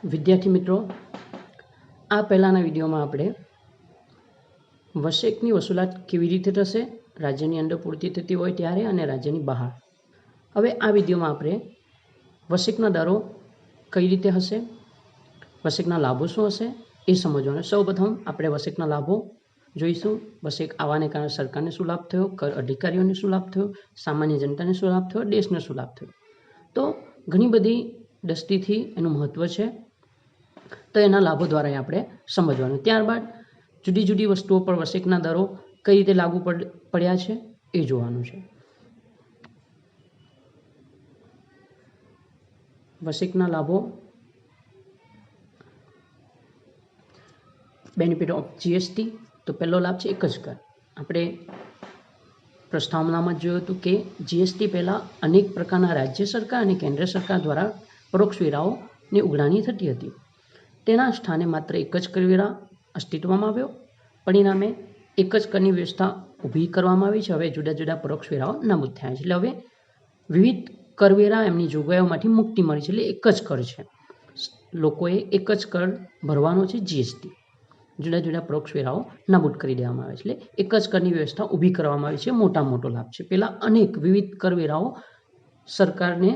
વિદ્યાર્થી મિત્રો, આ પહેલાંના વિડીયોમાં આપણે વસેકની વસૂલાત કેવી રીતે થશે, રાજ્યની અંદર પૂર્તિ થતી હોય ત્યારે અને રાજ્યની બહાર. હવે આ વિડીયોમાં આપણે વસેકના દરો કઈ રીતે હશે, વસેકના લાભો શું હશે એ સમજવાનું. સૌપ્રથમ આપણે વસેકના લાભો જોઈશું. વસેક આવવાને કારણે સરકારને શું લાભ થયો, કર અધિકારીઓને શું લાભ થયો, સામાન્ય જનતાને શું લાભ થયો, દેશને શું લાભ થયો. તો ઘણી બધી દ્રષ્ટિથી એનું મહત્ત્વ છે, તો એના લાભો દ્વારા આપણે સમજવાનું. ત્યારબાદ જુદી જુદી વસ્તુઓ પર વસેકના દરો કઈ રીતે લાગુ પડ્યા છે એ જોવાનું છે. વસેકના લાભો. Benefit of GST. તો પહેલો લાભ છે એક જ કર. આપણે પ્રસ્તાવનામાં જોયું હતું કે જીએસટી પહેલાં અનેક પ્રકારના રાજ્ય સરકાર અને કેન્દ્ર સરકાર દ્વારા પરોક્ષ વેરાઓની ઉઘરાણી થતી હતી. તેના સ્થાને માત્ર એક જ કરવેરા અસ્તિત્વમાં આવ્યો. પરિણામે એક જ કરની વ્યવસ્થા ઊભી કરવામાં આવી છે. હવે જુદા જુદા પરોક્ષ વેરાઓ નાબૂદ થયા છે. એટલે હવે વિવિધ કરવેરા એમની જોગવાઈઓમાંથી મુક્તિ મળી છે. એટલે એક જ કર છે, લોકોએ એક જ કર ભરવાનો છે, જીએસટી. જુદા જુદા પરોક્ષ વેરાઓ નાબૂદ કરી દેવામાં આવે છે. એટલે એક જ કરની વ્યવસ્થા ઊભી કરવામાં આવી છે. મોટા મોટો લાભ છે. પહેલાં અનેક વિવિધ કરવેરાઓ સરકારને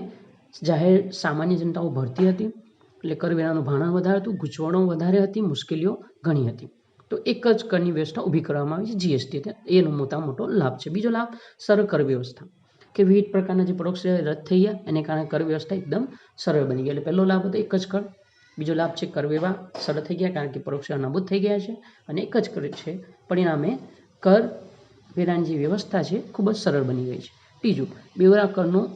જાહેર સામાન્ય જનતાઓ ભરતી હતી. એટલે કરવેરાનું ભારણ વધારે હતું, ગૂંચવણો વધારે હતી, મુશ્કેલીઓ ઘણી હતી. તો એક જ કરની વ્યવસ્થા ઊભી કરવામાં આવી છે, જીએસટી. એનો મોટો લાભ છે. બીજો લાભ સરળ કર વ્યવસ્થા, કે વિવિધ પ્રકારના જે પરોક્ષ રદ થઈ ગયા એને કારણે કર વ્યવસ્થા એકદમ સરળ બની ગઈ. એટલે પહેલો લાભ હતો એક જ કર. બીજો લાભ છે કરવેરા સરળ થઈ ગયા કારણ કે પરોક્ષ વેરા નાબૂદ થઈ ગયા છે અને એક જ કર છે. પરિણામે કર વેરાની જે વ્યવસ્થા છે ખૂબ જ સરળ બની ગઈ છે. ત્રીજું, બેવડા કરનું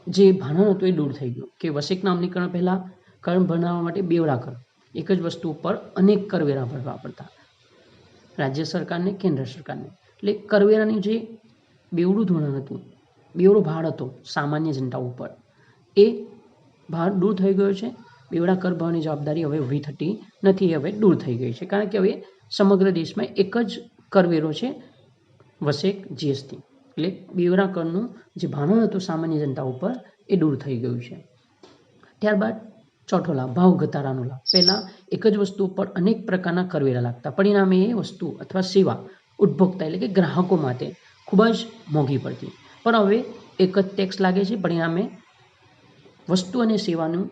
જે ભારણ હતું એ દૂર થઈ ગયું. કે વસેકના અમલીકરણ પહેલાં કર ભરવા માટે બેવડા કર, એક જ વસ્તુ ઉપર અનેક કરવેરા ભરવા પડતા રાજ્ય સરકારને, કેન્દ્ર સરકારને. એટલે કરવેરાની જે બેવડું ધોરણ હતું, બેવડો ભાર હતો સામાન્ય જનતા ઉપર, એ ભાર દૂર થઈ ગયો છે. બેવડા કર ભરવાની જવાબદારી હવે ઊભી થતી નથી, હવે દૂર થઈ ગઈ છે. કારણ કે હવે સમગ્ર દેશમાં એક જ કરવેરો છે, વસેક, જીએસટી. એટલે બેવડા કરનું જે ભારણ હતું સામાન્ય જનતા ઉપર એ દૂર થઈ ગયું છે. ત્યારબાદ ચોથો લાભ, ભાવ ઘટાડાનો લાભ. પહેલાં એક જ વસ્તુ ઉપર અનેક પ્રકારના કરવેરા લાગતા. પરિણામે એ વસ્તુ અથવા સેવા ઉપભોક્તા એટલે કે ગ્રાહકો માટે ખૂબ જ મોંઘી પડતી. પણ હવે એક જ ટેક્સ લાગે છે. પરિણામે વસ્તુ અને સેવાનું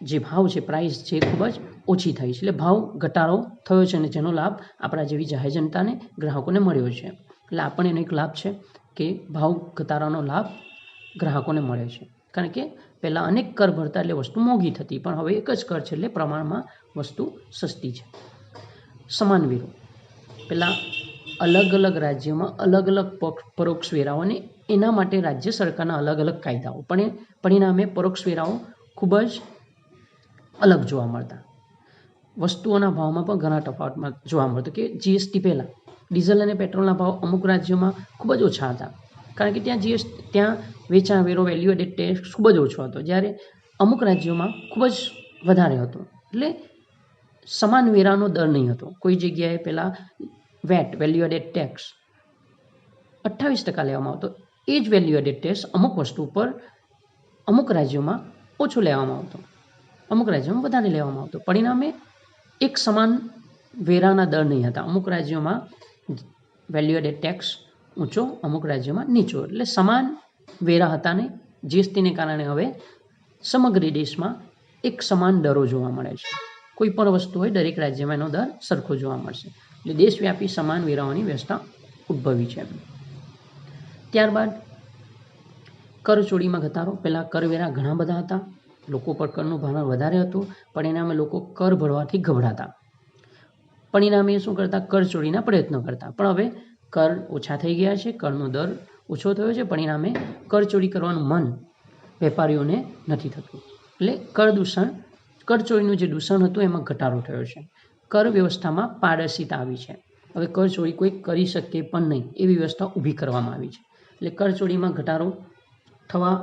જે ભાવ છે, પ્રાઇસ છે, ખૂબ જ ઓછી થઈ છે. એટલે ભાવ ઘટાડો થયો છે અને જેનો લાભ આપણા જેવી જાહેર જનતાને, ગ્રાહકોને મળ્યો છે. એટલે આપણને એનો એક લાભ છે કે ભાવ ઘટાડાનો લાભ ગ્રાહકોને મળે છે. કારણ કે પહેલાં અનેક કર ભરતા એટલે વસ્તુ મોંઘી થતી, પણ હવે એક જ કર છે એટલે પ્રમાણમાં વસ્તુ સસ્તી છે. સમાન વેરો. પહેલાં અલગ અલગ રાજ્યોમાં અલગ અલગ પરોક્ષ વેરાઓ અને એના માટે રાજ્ય સરકારના અલગ અલગ કાયદાઓ, પણ પરિણામે પરોક્ષ વેરાઓ ખૂબ જ અલગ જોવા મળતા. વસ્તુઓના ભાવમાં પણ ઘણા તફાવતમાં જોવા મળતો. કે જીએસટી પહેલાં ડીઝલ અને પેટ્રોલના ભાવ અમુક રાજ્યોમાં ખૂબ જ ઓછા હતા, કારણ કે ત્યાં વેચાણ વેરો, વેલ્યુ એડેડ ટેક્સ ખૂબ જ ઓછો હતો, જ્યારે અમુક રાજ્યોમાં ખૂબ જ વધારે હતો. એટલે સમાન વેરાનો દર નહીં હતો. કોઈ જગ્યાએ પહેલાં વેટ, વેલ્યુ એડેડ ટેક્સ 28% લેવામાં આવતો, એ જ વેલ્યુ એડેડ ટેક્સ અમુક વસ્તુ પર અમુક રાજ્યોમાં ઓછો લેવામાં આવતો, અમુક રાજ્યોમાં વધારે લેવામાં આવતો. પરિણામે એક સમાન વેરાના દર નહીં હતા. અમુક રાજ્યોમાં વેલ્યુ એડેડ ટેક્સ ઊંચો, અમુક રાજ્યોમાં નીચો. એટલે સમાન વેરા હતા નહીં. જીએસટીને કારણે હવે સમગ્ર દેશમાં એક સમાન દરો જોવા મળે છે. કોઈ પણ વસ્તુ હોય દરેક રાજ્યમાં એનો દર સરખો જોવા મળશે. એટલે દેશવ્યાપી સમાન વેરાઓની વ્યવસ્થા ઉદ્ભવી છે. ત્યારબાદ કરચોરીમાં ઘટાડો. પહેલાં કરવેરા ઘણા બધા હતા, લોકો પર કરનું ભારણ વધારે હતું. પરિણામે લોકો કર ભરવાથી ગભરાતા. પરિણામે શું કરતા, કરચોરીના પ્રયત્નો કરતા. પણ હવે કર ઓછા થઈ ગયા છે, કરનો દર ઓછો થયો છે. પરિણામે કરચોરી કરવાનું મન વેપારીઓને નથી થતું. એટલે કરચોરીનું જે દૂષણ હતું એમાં ઘટાડો થયો છે. કર વ્યવસ્થામાં પારદર્શિતા આવી છે. હવે કરચોરી કોઈ કરી શકે પણ નહીં એવી વ્યવસ્થા ઊભી કરવામાં આવી છે. એટલે કરચોરીમાં ઘટાડો થવા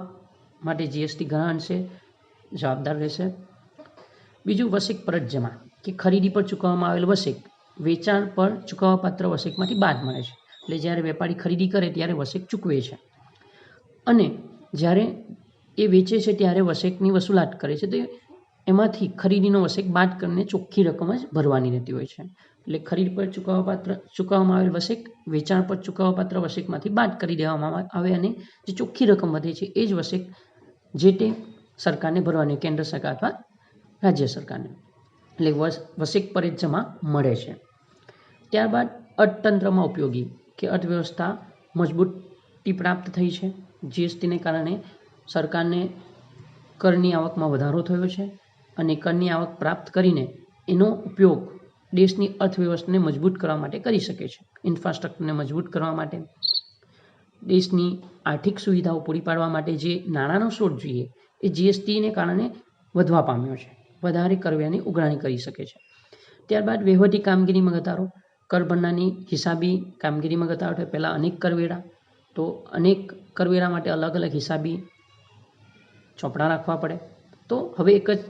માટે જીએસટી ઘણા અંશે જવાબદાર રહેશે. બીજું, વસેક પરત જમા, કે ખરીદી પર ચૂકવવામાં આવેલ વસેક વેચાણ પર ચૂકવવાપાત્ર વસેકમાંથી બાદ મળે છે. એટલે જ્યારે વેપારી ખરીદી કરે ત્યારે વસેક ચૂકવે છે અને જ્યારે એ વેચે છે ત્યારે વસેકની વસૂલાત કરે છે. તો એમાંથી ખરીદીનો વસેક બાદ કરીને ચોખ્ખી રકમ જ ભરવાની રહેતી હોય છે. એટલે ખરીદ પર ચૂકવવામાં આવેલ વસેક વેચાણ પર ચૂકવવાપાત્ર વસેકમાંથી બાદ કરી દેવામાં આવે અને જે ચોખ્ખી રકમ વધે છે એ જ વસેક જે તે સરકારને ભરવાની, કેન્દ્ર સરકાર અથવા રાજ્ય સરકારને, એટલે વસેક પરિત જમા મળે છે. ત્યારબાદ અર્થતંત્રમાં ઉપયોગી કે અર્થવ્યવસ્થા મજબૂતી પ્રાપ્ત થઈ છે. જીએસટીને કારણે સરકારને કરની આવકમાં વધારો થયો છે અને કરની આવક પ્રાપ્ત કરીને એનો ઉપયોગ દેશની અર્થવ્યવસ્થાને મજબૂત કરવા માટે કરી શકે છે. ઇન્ફ્રાસ્ટ્રક્ચરને મજબૂત કરવા માટે, દેશની આર્થિક સુવિધાઓ પૂરી પાડવા માટે જે નાણાંનો સ્ત્રોત જોઈએ એ જીએસટીને કારણે વધવા પામ્યો છે. વધારે કરવેરાની ઉઘરાણી કરી શકે છે. ત્યારબાદ વહીવટી કામગીરીમાં ઘટાડો, કર ભરનારની હિસાબી કામગીરીમાં ઘટાડો થાય. પહેલાં અનેક કરવેરા, તો અનેક કરવેરા માટે અલગ અલગ હિસાબી ચોપડા રાખવા પડે, તો હવે એક જ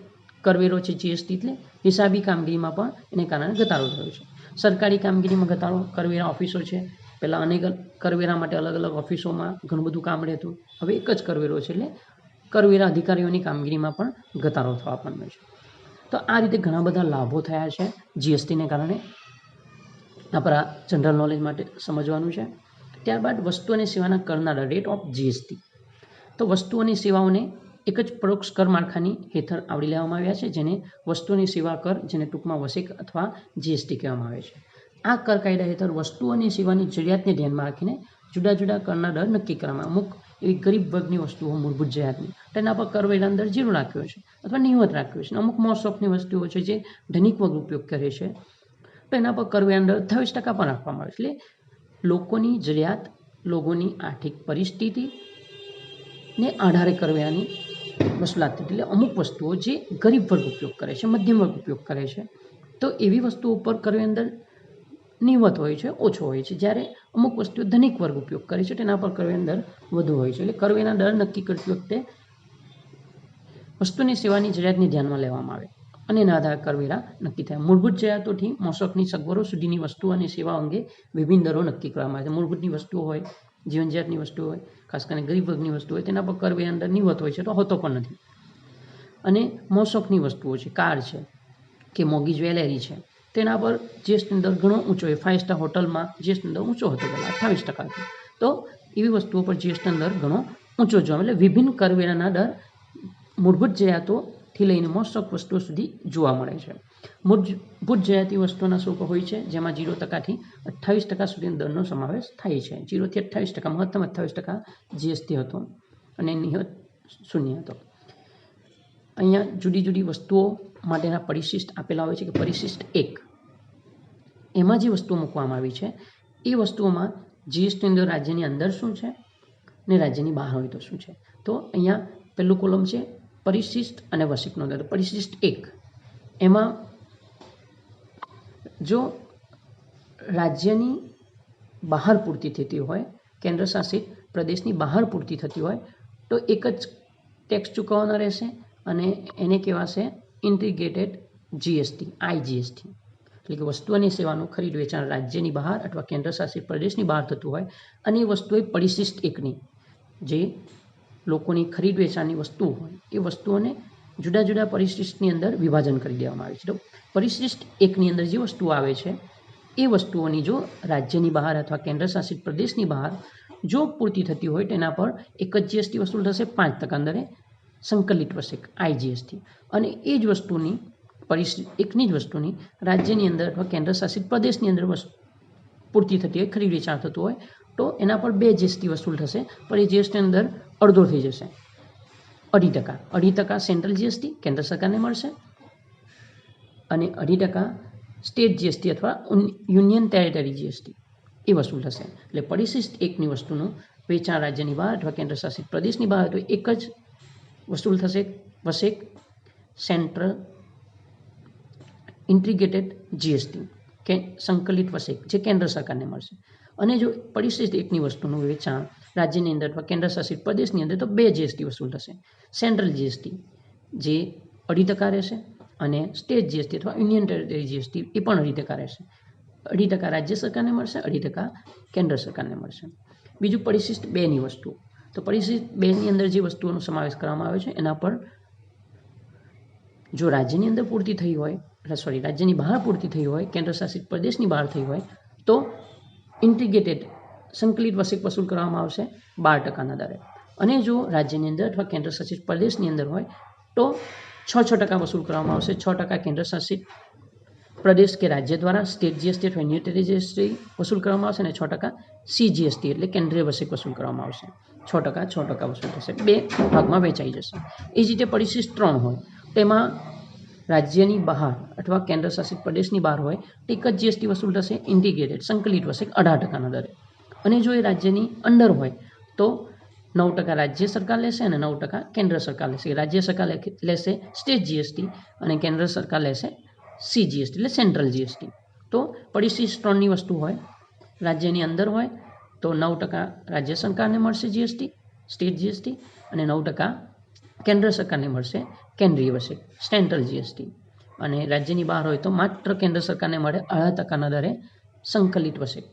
કરવેરો છે જીએસટી, એટલે હિસાબી કામગીરીમાં પણ એને કારણે ઘટાડો થયો છે. સરકારી કામગીરીમાં ઘટાડો, કરવેરા ઓફિસો છે, પહેલાં અનેક કરવેરા માટે અલગ અલગ ઓફિસોમાં ઘણું બધું કામ રહેતું, હવે એક જ કરવેરો છે એટલે કરવેરા અધિકારીઓની કામગીરીમાં પણ ઘટાડો થવા પામ્યો છે. તો આ રીતે ઘણા બધા લાભો થયા છે જીએસટીને કારણે. આપણા જનરલ નોલેજ માટે સમજવાનું છે. ત્યારબાદ વસ્તુ અને સેવાના કરના દર, રેટ ઓફ જીએસટી. તો વસ્તુ અને સેવાઓને એક જ પરોક્ષ કર માળખાની હેઠળ આવરી લેવામાં આવ્યા છે, જેને વસ્તુ અને સેવા કર, જેને ટૂંકમાં વસેક અથવા જીએસટી કહેવામાં આવે છે. આ કર કાયદા હેઠળ વસ્તુ અને સેવાની જરૂરિયાતને ધ્યાનમાં રાખીને જુદા જુદા કરના દર નક્કી કરવામાં. અમુક એવી ગરીબ વર્ગની વસ્તુઓ, મૂળભૂત જરૂરિયાતની, તેના પર કરવેરાનો દર 0 રાખ્યો છે અથવા નિયમિત રાખ્યો છે. અમુક મોસોફની વસ્તુઓ છે જે ધનિક વર્ગ ઉપયોગ કરે છે, તો એના પર કરવેરાનો દર 28% પણ રાખવામાં આવે છે. એટલે લોકોની જરૂરિયાત, લોકોની આર્થિક પરિસ્થિતિને આધારે કરવેરાની વસૂલાત થતી. એટલે અમુક વસ્તુઓ જે ગરીબ વર્ગ ઉપયોગ કરે છે, મધ્યમ વર્ગ ઉપયોગ કરે છે, તો એવી વસ્તુઓ પર કરવેરાનો દર નિયમિત હોય છે, ઓછો હોય છે. જ્યારે અમુક વસ્તુઓ ધનિક વર્ગ ઉપયોગ કરે છે, તેના પર કરવેરાનો દર વધુ હોય છે. એટલે કરવેરાનો દર નક્કી કરતી વખતે વસ્તુની સેવાની જરૂરિયાતને ધ્યાનમાં લેવામાં આવે અને એના આધારે કરવેરા નક્કી થાય. મૂળભૂત જરૂરિયાતોથી મોસોફની સગવડો સુધીની વસ્તુઓ અને સેવાઓ અંગે વિભિન્ન દરો નક્કી કરવામાં આવે છે. મૂળભૂતની વસ્તુઓ હોય, જીવન જરૂરિયાતની વસ્તુઓ હોય, ખાસ કરીને ગરીબ વર્ગની વસ્તુ હોય, તેના પર કરવેરાનો દર નિયમિત હોય છે, તો હોતો પણ નથી. અને મોસોફની વસ્તુઓ છે, કાર છે કે મોંઘી જ્વેલરી છે, તેના પર જીએસટીનો દર ઘણો ઊંચો હોય. 5 સ્ટાર હોટલમાં જીએસટીનો દર ઊંચો હતો, પહેલાં 28%. તો એવી વસ્તુઓ પર જીએસટીનો દર ઘણો ઊંચો જોવા, એટલે વિભિન્ન કરવેરાના દર મૂળભૂત જરૂરિયાતોથી લઈને મોસોફ વસ્તુઓ સુધી જોવા મળે છે. મૂળભૂત જરૂરિયાતી વસ્તુઓના શુલ્ક હોય છે, જેમાં 0%થી 28% સુધીનો દરનો સમાવેશ થાય છે. 0 થી 28%, મહત્તમ 28% જીએસટી હતો અને નિયત 0 હતો. અહીંયા જુદી જુદી વસ્તુઓ માટેના પરિશિષ્ટ આપેલા હોય છે, કે પરિશિષ્ટ 1, એમાં જે વસ્તુઓ મૂકવામાં આવી છે એ વસ્તુઓમાં જીએસટીનો દર રાજ્યની અંદર શું છે ને રાજ્યની બહાર હોય તો શું છે. તો અહીંયા પહેલું કોલમ છે પરિશિષ્ટ અને વસેકનો દર. પરિશિષ્ટ 1, એમાં જો રાજ્યની બહાર પૂર્તિ થતી હોય, કેન્દ્ર શાસિત પ્રદેશની બહાર પૂર્તિ થતી હોય, તો એક જ ટેક્સ ચૂકવવાનો રહેશે અને એને કહેવાશે ઇન્ટિગ્રેટેડ જીએસટી, આઈજીએસટી. એટલે કે વસ્તુ અને સેવાનું ખરીદ વેચાણ રાજ્યની બહાર અથવા કેન્દ્ર શાસિત પ્રદેશની બહાર થતું હોય અને એ વસ્તુ એ પરિશિષ્ટ 1ની જે લોકોની ખરીદ વેચાણની વસ્તુઓ હોય, એ વસ્તુઓને જુદા જુદા પરિશિષ્ટની અંદર વિભાજન કરી દેવામાં આવે છે. તો પરિશિષ્ટ 1ની અંદર જે વસ્તુઓ આવે છે એ વસ્તુઓની જો રાજ્યની બહાર અથવા કેન્દ્ર શાસિત પ્રદેશની બહાર જો પૂર્તિ થતી હોય, તેના પર એક જ જીએસટી વસૂલ થશે 5% દરે, સંકલિત વસેક આઈજીએસટી. અને એ જ વસ્તુની પરિશિષ્ટ 1ની જ વસ્તુની રાજ્યની અંદર અથવા કેન્દ્ર શાસિત પ્રદેશની અંદર પૂર્તિ થતી હોય, ખરીદ વેચાણ થતું હોય, તો એના પર 2 જીએસટી વસૂલ થશે, પણ એ જીએસટીની અંદર અડધો થઈ જશે, 2.5%. 2.5% સેન્ટ્રલ જીએસટી કેન્દ્ર સરકારને મળશે અને 2.5% સ્ટેટ જીએસટી અથવા યુનિયન ટેરિટરી જીએસટી એ વસૂલ થશે. એટલે પરિશિષ્ટ 1ની વસ્તુનું વેચાણ રાજ્યની બહાર અથવા કેન્દ્ર શાસિત પ્રદેશની બહાર તો એક જ વસૂલ થશે, વસેક સેન્ટ્રલ ઇન્ટિગ્રેટેડ જીએસટી કે સંકલિત વસેક, જે કેન્દ્ર સરકારને મળશે. અને જો પરિશિષ્ટ 1ની વસ્તુનું વેચાણ રાજ્યની અંદર અથવા કેન્દ્ર શાસિત પ્રદેશની અંદર, તો 2 જીએસટી વસૂલ થશે. સેન્ટ્રલ જીએસટી જે 2.5% રહેશે અને સ્ટેટ જીએસટી અથવા યુનિયન ટેરિટરી જીએસટી એ પણ 2.5% રહેશે. 2.5% રાજ્ય સરકારને મળશે, 2.5% કેન્દ્ર સરકારને મળશે. બીજું પરિશિષ્ટ 2ની વસ્તુ. તો પરિશિષ્ટ 2ની અંદર જે વસ્તુઓનો સમાવેશ કરવામાં આવે છે એના પર જો રાજ્યની અંદર પૂર્તિ થઈ હોય, રાજ્યની બહાર પૂર્તિ થઈ હોય, કેન્દ્રશાસિત પ્રદેશની બહાર થઈ હોય તો ઇન્ટિગ્રેટેડ સંકલિત વસેક વસૂલ કરવામાં આવશે 12% દરે. અને જો રાજ્યની અંદર અથવા કેન્દ્રશાસિત પ્રદેશની અંદર હોય તો 6% વસૂલ કરવામાં આવશે. 6% કેન્દ્રશાસિત પ્રદેશ કે રાજ્ય દ્વારા સ્ટેટ જીએસટી અથવા યુનિયન ટેરેટરી જીએસટી વસૂલ કરવામાં આવશે અને 6% CGST એટલે કેન્દ્રીય વસેક વસૂલ કરવામાં આવશે. 6% વસૂલ થશે, 2 ભાગમાં વેચાઈ જશે. એ જ રીતે પરિશિષ્ટ 3 હોય તેમાં રાજ્યની બહાર અથવા કેન્દ્રશાસિત પ્રદેશની બહાર હોય તો એક જ જીએસટી વસૂલ થશે, ઇન્ટિગ્રેટેડ સંકલિત વસેક 18% દરે. અને જો એ રાજ્યની અંદર હોય તો 9% રાજ્ય સરકાર લેશે અને 9% કેન્દ્ર સરકાર લેશે. રાજ્ય સરકાર લેશે સ્ટેટ જીએસટી અને કેન્દ્ર સરકાર લેશે CGST એટલે સેન્ટ્રલ જીએસટી. તો પરિશિષ્ટ 3ની વસ્તુ હોય, રાજ્યની અંદર હોય તો 9% રાજ્ય સરકારને મળશે જીએસટી, સ્ટેટ જીએસટી, અને 9% કેન્દ્ર સરકારને મળશે કેન્દ્રીય વસેક સેન્ટ્રલ જીએસટી. અને રાજ્યની બહાર હોય તો માત્ર કેન્દ્ર સરકારને મળે 18% દરે સંકલિત વસેક.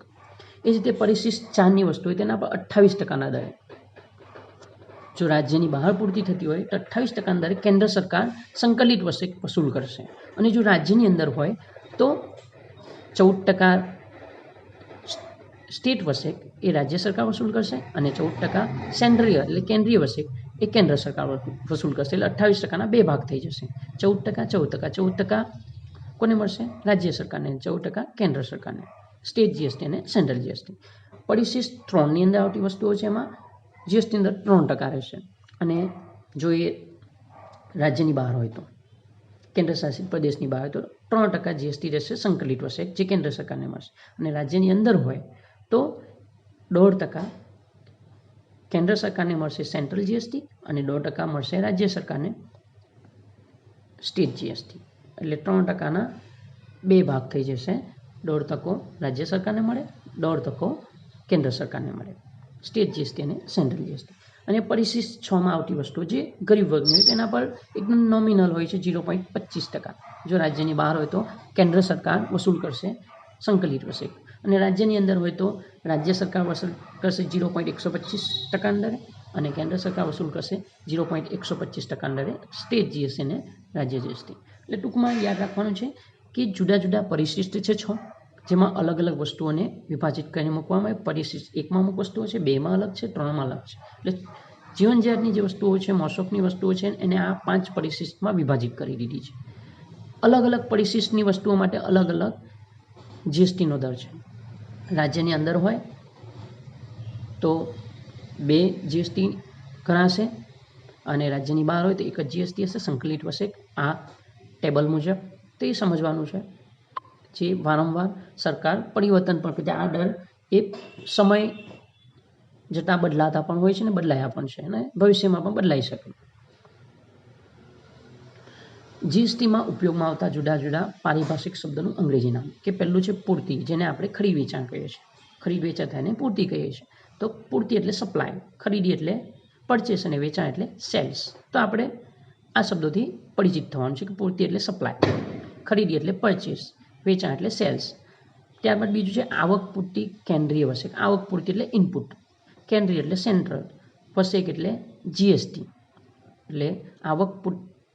એ જ રીતે પરિશિષ્ટ 4ની વસ્તુ હોય તેના પર 28% દરે. જો રાજ્યની બહાર પૂર્તિ થતી હોય તો 28% દરે કેન્દ્ર સરકાર સંકલિત વસેક વસૂલ કરશે. અને જો રાજ્યની અંદર હોય તો 14% સ્ટેટ વસેક એ રાજ્ય સરકાર વસૂલ કરશે અને 14% સેન્ટ્રલ એટલે કેન્દ્રીય વસેક એ કેન્દ્ર સરકાર વસૂલ કરશે. એટલે 28%ના 2 ભાગ થઈ જશે. 14% કોને મળશે? રાજ્ય સરકારને. 14% કેન્દ્ર સરકારને, સ્ટેટ જીએસટી અને સેન્ટ્રલ જીએસટી. પરિશિષ્ટ 3ની અંદર આવતી વસ્તુઓ છે એમાં જીએસટી અંદર 3% રહેશે. અને જો એ રાજ્યની બહાર હોય તો કેન્દ્રશાસિત પ્રદેશની બહાર તો 3% જીએસટી રહેશે સંકલિત વસેક જે કેન્દ્ર સરકારને મળશે. અને રાજ્યની અંદર હોય તો 1.5% કેન્દ્ર સરકારને મળશે સેન્ટ્રલ જીએસટી અને 1.5% મળશે રાજ્ય સરકારને સ્ટેટ જીએસટી. એટલે 3%ના 2 ભાગ થઈ જશે. 1.5% રાજ્ય સરકારને મળે, 1.5% કેન્દ્ર સરકારને મળે, સ્ટેટ જીએસટી અને સેન્ટ્રલ જીએસટી. અને પરિશિષ્ટ 6માં આવતી વસ્તુ જે ગરીબ વર્ગની હોય તેના પર એકદમ નોમિનલ હોય છે 0.25%. જો રાજ્યની બહાર હોય તો કેન્દ્ર સરકાર વસૂલ કરશે સંકલિત વસેક અને રાજ્યની અંદર હોય તો રાજ્ય સરકાર વસૂલ કરશે 0.125% દરે અને કેન્દ્ર સરકાર વસૂલ કરશે 0.125% દરે સ્ટેટ જીએસટી અને રાજ્ય જીએસટી. એટલે ટૂંકમાં યાદ રાખવાનું છે કે જુદા જુદા પરિશિષ્ટ છે 6 જેમાં અલગ અલગ વસ્તુઓને વિભાજિત કરીને મૂકવામાં આવે. પરિશિષ્ટ 1માં અમુક વસ્તુઓ છે, 2માં અલગ છે, 3માં અલગ છે. એટલે જીવન જરૂરિયાતની જે વસ્તુઓ છે, મોસોકની વસ્તુઓ છે એને આ 5 પરિશિષ્ટમાં વિભાજિત કરી દીધી છે. અલગ અલગ પરિશિષ્ટની વસ્તુઓ માટે અલગ અલગ જીએસટીનો દર છે. રાજ્યની અંદર હોય તો 2 જીએસટી ગણાશે અને રાજ્યની બહાર હોય તો એક જ જીએસટી હશે સંકલિત વસેક આ ટેબલ મુજબ. તો એ સમજવાનું છે જે વારંવાર સરકાર પરિવર્તન પણ કરે. આ દર એ સમય જતાં બદલાતા પણ હોય છે ને બદલાયા પણ છે અને ભવિષ્યમાં પણ બદલાઈ શકે. જીએસટીમાં ઉપયોગમાં આવતા જુદા જુદા પારિભાષિક શબ્દનું અંગ્રેજી નામ કે પહેલું છે પૂર્તિ, જેને આપણે ખરીદ વેચાણ કહીએ છીએ. ખરીદ વેચાણ થાય ને પૂર્તિ કહીએ છીએ. તો પૂર્તિ એટલે સપ્લાય, ખરીદી એટલે પરચેસ અને વેચાણ એટલે સેલ્સ. તો આપણે આ શબ્દોથી પરિચિત થવાનું છે કે પૂર્તિ એટલે સપ્લાય, ખરીદી એટલે પરચેસ, વેચાણ એટલે સેલ્સ. ત્યારબાદ બીજું છે આવક પૂર્તિ કેન્દ્રીય વસેક. આવક પૂર્તિ એટલે ઇનપુટ, કેન્દ્રીય એટલે સેન્ટ્રલ, વસેક એટલે જીએસટી. એટલે આવક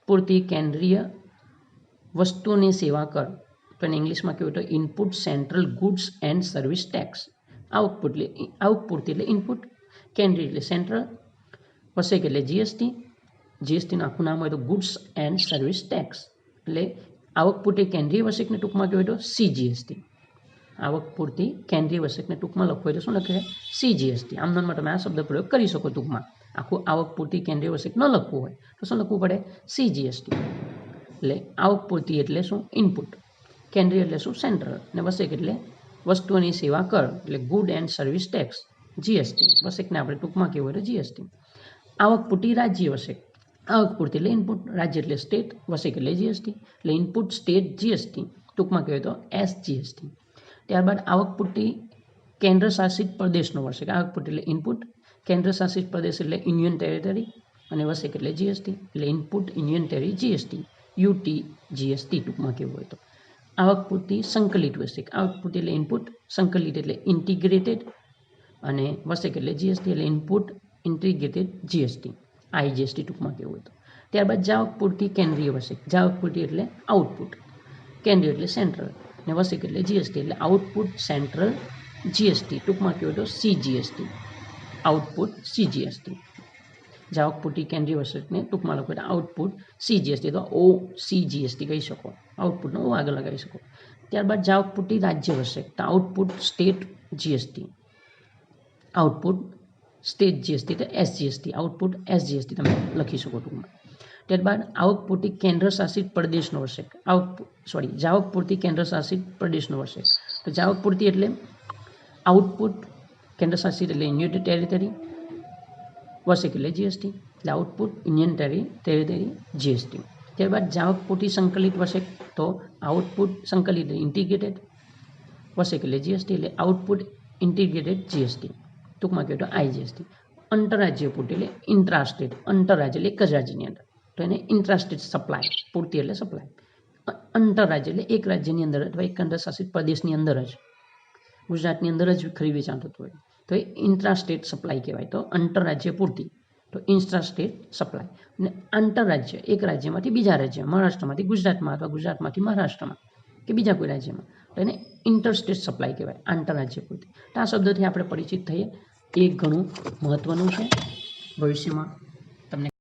પૂર્તિ કેન્દ્રીય વસ્તુની સેવા કર, પણ ઇંગ્લિશમાં કહેવું તો input central goods and service tax. આવક પૂર્તિ એટલે ઇનપુટ, કેન્દ્રીય એટલે સેન્ટ્રલ, વસેક એટલે જીએસટી. જીએસટીનું આખું નામ હોય તો ગુડ્સ એન્ડ સર્વિસ ટેક્સ. એટલે આવક પૂર્તિ કેન્દ્રીય વસેકને ટૂંકમાં કહેવાય તો CGST. આવક પૂર્તિ કેન્દ્રીય વસેકને ટૂંકમાં લખવું હોય તો શું લખે? CGST. આમ નામમાં તમે આ શબ્દ પ્રયોગ કરી શકો. ટૂંકમાં આખું આવક પૂર્તિ કેન્દ્રીય વસેક ન લખવું હોય તો શું લખવું પડે? CGST. એટલે આવક પૂર્તિ એટલે શું? ઇનપુટ, કેન્દ્રીય એટલે શું? સેન્ટ્રલ, અને વસેક એટલે વસ્તુઓની સેવા કર એટલે good and service tax GST. વસેકને આપણે ટૂંકમાં કહેવું હોય તો જીએસટી. આવક પૂર્તિ રાજ્ય વસેક. આવક પૂર્તિ એટલે ઇનપુટ, રાજ્ય એટલે સ્ટેટ, વસેક એટલે જીએસટી. એટલે ઇનપુટ સ્ટેટ જીએસટી ટૂંકમાં કહેવાય તો SGST. ત્યારબાદ આવક પૂર્તિ કેન્દ્ર શાસિત પ્રદેશનો વસેક. આવક પૂર્તિ એટલે ઇનપુટ, કેન્દ્ર શાસિત પ્રદેશ એટલે યુનિયન ટેરેટરી અને વસેક એટલે જીએસટી. એટલે input union territory GST, UTGST ટૂંકમાં કહેવું હોય તો. આવક પૂર્તિ સંકલિત વસેક. આવક પૂર્તિ એટલે ઇનપુટ, સંકલિત એટલે ઇન્ટિગ્રેટેડ અને વસેક એટલે જીએસટી એટલે ઇનપુટ ઇન્ટિગ્રેટેડ જીએસટી, IGST ટૂંકમાં કહેવું હોય તો. ત્યારબાદ જાવક પૂરતી કેન્દ્રીય વસેક. જાવક પૂરતી એટલે આઉટપુટ, કેન્દ્રીય એટલે સેન્ટ્રલ, ને વસેક એટલે જીએસટી. એટલે આઉટપુટ સેન્ટ્રલ જીએસટી, ટૂંકમાં કહ્યું તો CGST, આઉટપુટ CGST. જાવક પૂરતી કેન્દ્રીય વસેકને ટૂંકમાં લખો એટલે આઉટપુટ CGST, તો OCGST કહી શકો, આઉટપુટનો O આગળ લગાવી શકો. ત્યારબાદ જાવક પૂરતી રાજ્ય વસેક, તો output state GST, output state GST એટલે SGST, આઉટપુટ SGST તમે લખી શકો ટૂંકમાં. ત્યારબાદ આવક પૂરતી કેન્દ્ર શાસિત પ્રદેશનો વસેક, જાવક પૂરતી કેન્દ્ર શાસિત પ્રદેશનો વસેક. તો જાવક પૂરતી એટલે આઉટપુટ કેન્દ્ર શાસિત એટલે યુનિયન ટેરિટરી, વસેક એટલે GST, એટલે આઉટપુટ યુનિયન ટેરિટરી GST. ત્યારબાદ જાવક પૂરતી સંકલિત વસેક, તો આઉટપુટ સંકલિત એટલે ઇન્ટિગ્રેટેડ, વસેક એટલે GST, એટલે આઉટપુટ ઇન્ટિગ્રેટેડ GST, ટૂંકમાં કહ્યું તો IGST. આંતરરાજ્ય પૂરતી એટલે ઇન્ટ્રાસ્ટેટ, આંતરરાજ્ય એટલે એક જ રાજ્યની અંદર, તો એને ઇન્ટ્રાસ્ટેટ સપ્લાય, પૂરતી એટલે સપ્લાય. આંતરરાજ્ય એટલે એક રાજ્યની અંદર અથવા એક કેન્દ્ર શાસિત પ્રદેશની અંદર જ, ગુજરાતની અંદર જ ખરીદ વેચાણ થતું હોય તો એ ઇન્ટ્રાસ્ટેટ સપ્લાય કહેવાય. તો આંતરરાજ્ય પૂરતી તો ઇન્ટ્રાસ્ટેટ સપ્લાય. અને આંતરરાજ્ય એક રાજ્યમાંથી બીજા રાજ્યમાં, મહારાષ્ટ્રમાંથી ગુજરાતમાં અથવા ગુજરાતમાંથી મહારાષ્ટ્રમાં કે બીજા કોઈ રાજ્યમાં, તો એને ઇન્ટરસ્ટેટ સપ્લાય કહેવાય, આંતરરાજ્ય પૂરતી. તો આ શબ્દથી આપણે પરિચિત થઈએ, એ ઘણું મહત્વનું છે. ભવિષ્યમાં તમને